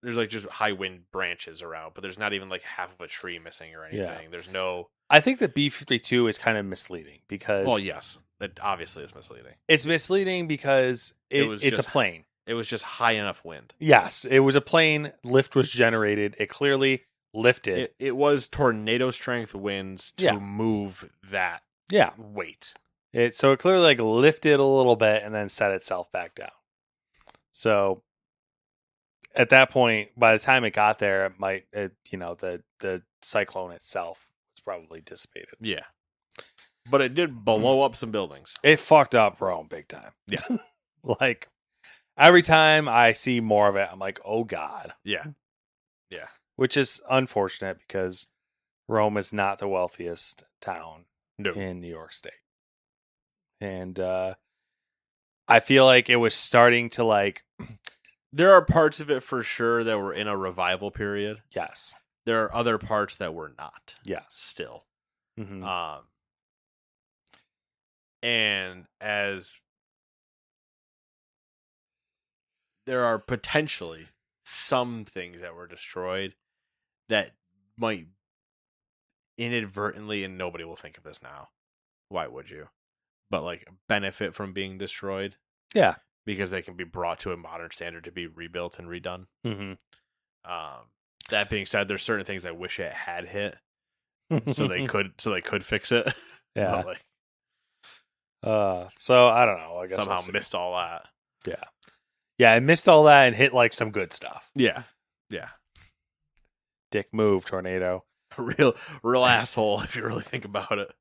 S1: There's like just high wind branches around, but there's not even like half of a tree missing or anything.
S2: Yeah.
S1: There's no.
S2: I think that B-52 is kind of misleading because
S1: Well, yes, it obviously is misleading.
S2: it's misleading because it's
S1: just-
S2: a plane.
S1: It was just high enough wind.
S2: Yes, it was a plane. Lift was generated. It clearly lifted.
S1: It was tornado strength winds to
S2: Yeah.
S1: move that
S2: Yeah.
S1: weight.
S2: So it clearly like lifted a little bit and then set itself back down. So at that point, by the time it got there, the cyclone itself was probably dissipated.
S1: Yeah. But it did blow up some buildings.
S2: It fucked up Rome big time.
S1: Yeah.
S2: Like every time I see more of it, I'm like, oh God.
S1: Yeah.
S2: Which is unfortunate because Rome is not the wealthiest town
S1: No.
S2: in New York State. And I feel like it was starting to like,
S1: There are parts of it for sure that were in a revival period.
S2: yes.
S1: There are other parts that were not.
S2: Yes.
S1: Still.
S2: Mhm.
S1: And as there are potentially some things that were destroyed that might inadvertently, and nobody will think of this now. Why would you? But like benefit from being destroyed
S2: Yeah.
S1: because they can be brought to a modern standard to be rebuilt and redone.
S2: Mhm.
S1: That being said, there's certain things I wish it had hit so they could fix it.
S2: Yeah.
S1: But like
S2: So I don't know. I guess
S1: somehow
S2: we'll see.
S1: missed all that.
S2: Yeah. Yeah, I missed all that and hit like some good stuff.
S1: Yeah. Yeah.
S2: Dick move, tornado.
S1: Real asshole if you really think about it.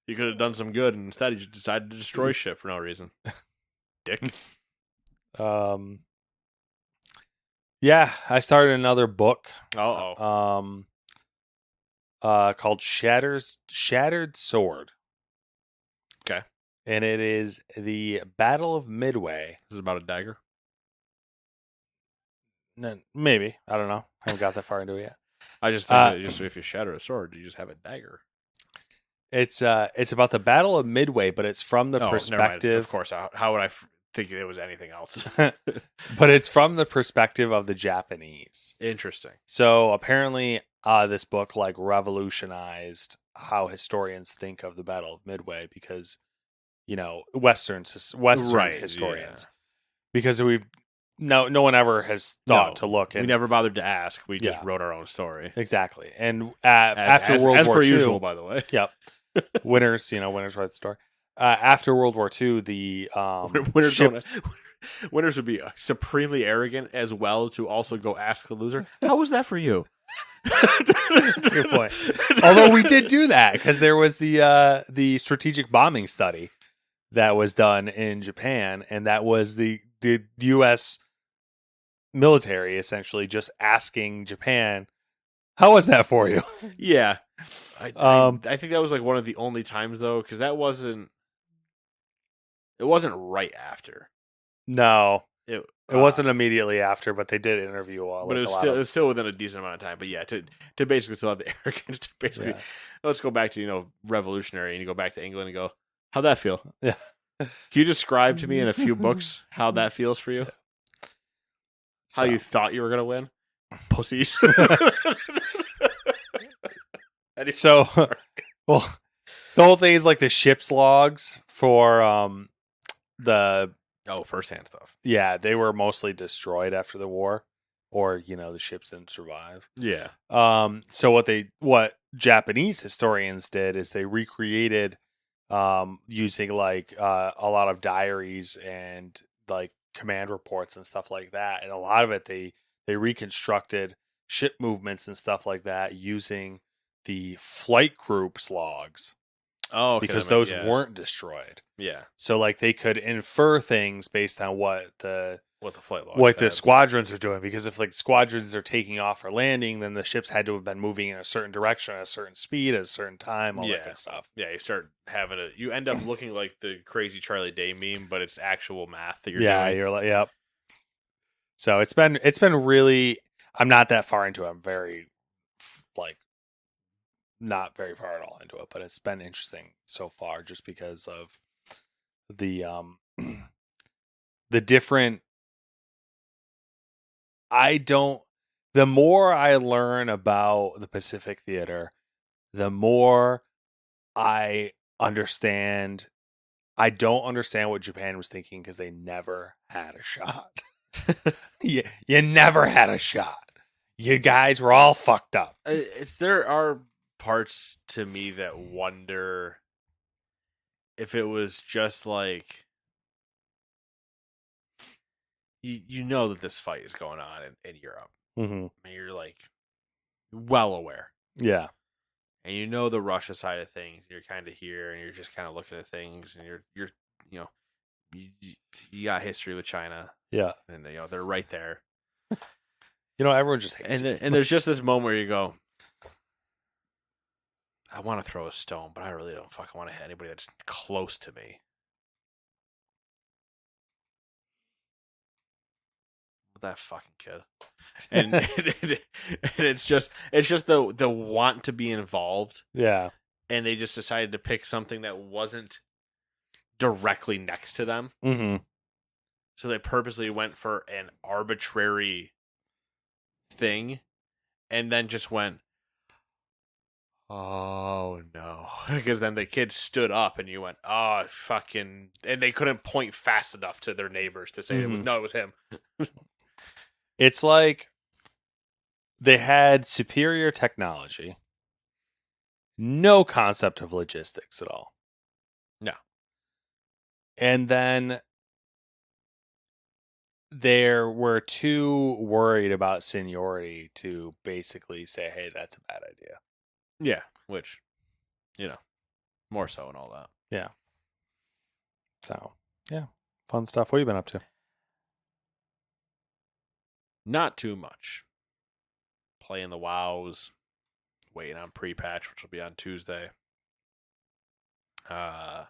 S1: You could have done some good and instead you just decided to destroy shit for no reason. Dick.
S2: Yeah, I started another book.
S1: Uh-oh.
S2: Called Shattered Sword.
S1: Okay.
S2: And it is the Battle of Midway.
S1: This is about a dagger.
S2: No, maybe. I don't know. I haven't got that far into it yet.
S1: I just think that just if you shatter a sword, you just have a dagger.
S2: It's about the Battle of Midway, but it's from the
S1: Never mind.
S2: perspective.
S1: Of course, how would I think it was anything else?
S2: But it's from the perspective of the Japanese.
S1: Interesting.
S2: So apparently, this book like revolutionized how historians think of the Battle of Midway because, Western
S1: Right,
S2: historians, because no one ever has thought to look.
S1: We
S2: And,
S1: never bothered to ask. We just
S2: Yeah.
S1: wrote our own story.
S2: exactly. And after World
S1: as
S2: War
S1: per
S2: II,
S1: usual, by the way.
S2: Yep. Winners write the story. After World War II, the
S1: Winners,
S2: ship-
S1: winners would be supremely arrogant as well to also go ask the loser, "How was that for you?"
S2: That's a good point. Although we did do that because there was the strategic bombing study that was done in Japan, and that was the U.S. military essentially just asking Japan, "How was that for you?"
S1: Yeah, I think that was like one of the only times though, because it wasn't right after.
S2: No,
S1: It
S2: wasn't immediately after, but they did interview all.
S1: But
S2: like,
S1: it was still within a decent amount of time. But yeah, to basically still have the arrogance to basically let's go back to revolutionary, and you go back to England and go, how'd that feel?
S2: Yeah.
S1: Can you describe to me in a few books how that feels for you? How you thought you were gonna win? Pussies.
S2: So, well, the whole thing is like the ship's logs for the
S1: firsthand stuff.
S2: Yeah, they were mostly destroyed after the war, or the ships didn't survive.
S1: Yeah.
S2: So what Japanese historians did is they recreated using like a lot of diaries and like command reports and stuff like that, and a lot of it they reconstructed ship movements and stuff like that using the flight group's logs.
S1: Oh, okay,
S2: because those weren't destroyed.
S1: Yeah.
S2: So like they could infer things based on what the
S1: flight logs
S2: what the squadrons are doing, because if like squadrons are taking off or landing, then the ships had to have been moving in a certain direction at a certain speed at a certain time, all that good stuff.
S1: Yeah, you start having you end up looking like the crazy Charlie Day meme, but it's actual math that you're doing.
S2: You're like, yep. So it's been really, I'm not that far into it. I'm very like not very far at all into it, but it's been interesting so far just because of the the different I don't the more I learn about the Pacific Theater, the more I understand I don't understand what Japan was thinking because they never had a shot. You never had a shot. You guys were all fucked up.
S1: There are parts to me that wonder if it was just like you know that this fight is going on in Europe.
S2: Mm-hmm.
S1: I mean, you're like well aware,
S2: Yeah.
S1: and you know the Russia side of things. You're kind of here, and you're just kind of looking at things, and you're you know you, you got history with China,
S2: Yeah.
S1: and they're right there.
S2: Everyone just hates it.
S1: And there's just this moment where you go, I want to throw a stone, but I really don't fucking want to hit anybody that's close to me. That fucking kid, and and it's just the want to be involved,
S2: Yeah.
S1: and they just decided to pick something that wasn't directly next to them,
S2: Mm-hmm.
S1: so they purposely went for an arbitrary thing, and then just went, oh no, because then the kid stood up, and you went, oh fucking, and they couldn't point fast enough to their neighbors to say it was him.
S2: It's like they had superior technology, no concept of logistics at all.
S1: No.
S2: And then they were too worried about seniority to basically say, hey, that's a bad idea.
S1: Yeah, which, more so and all that.
S2: Yeah. So, yeah, fun stuff. What have you been up to?
S1: Not too much. Playing the WoWs, waiting on pre-patch, which will be on Tuesday. Did a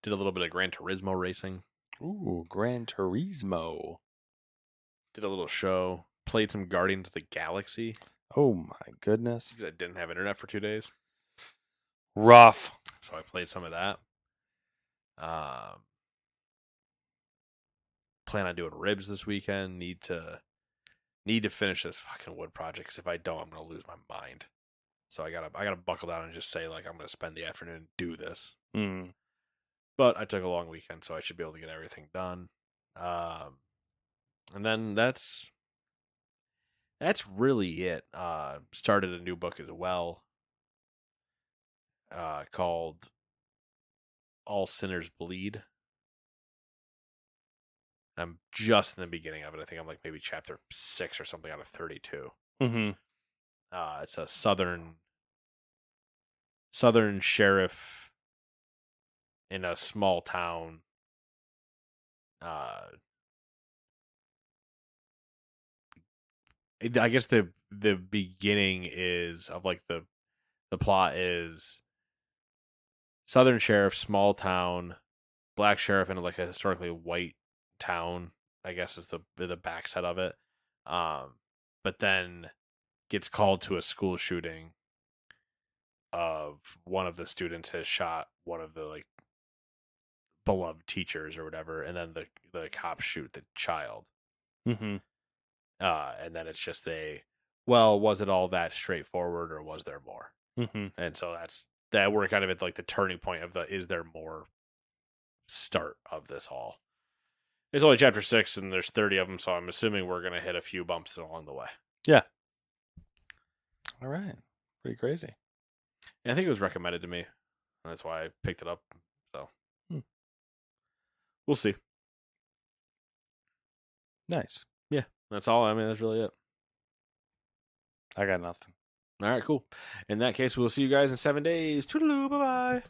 S1: little bit of Gran Turismo racing.
S2: Ooh, Gran Turismo.
S1: Did a little show. Played some Guardians of the Galaxy.
S2: Oh my goodness.
S1: Because I didn't have internet for 2 days.
S2: Rough.
S1: So I played some of that. Plan on doing ribs this weekend. Need to finish this fucking wood project, because if I don't, I'm gonna lose my mind. So I gotta buckle down and just say, like, I'm gonna spend the afternoon and do this.
S2: Mm.
S1: But I took a long weekend, so I should be able to get everything done. And then that's really it. Started a new book as well, called All Sinners Bleed. I'm just in the beginning of it. I think I'm like maybe chapter 6 or something out of 32.
S2: Mm-hmm.
S1: It's a southern sheriff in a small town. I guess the beginning is of like the plot is southern sheriff, small town, black sheriff in like a historically white town, I guess is the backside of it. But then gets called to a school shooting of one of the students has shot one of the like beloved teachers or whatever, and then the cops shoot the child.
S2: Mm-hmm.
S1: And then it's just well, was it all that straightforward, or was there more?
S2: Mm-hmm.
S1: And so we're kind of at like the turning point of the is there more start of this all. It's only chapter 6 and there's 30 of them, so I'm assuming we're gonna hit a few bumps along the way.
S2: Yeah. All right. Pretty crazy.
S1: And I think it was recommended to me. And that's why I picked it up. So we'll see.
S2: Nice.
S1: Yeah, that's all. I mean, that's really it.
S2: I got nothing.
S1: All right, cool. In that case, we'll see you guys in 7 days. Toodaloo, bye-bye.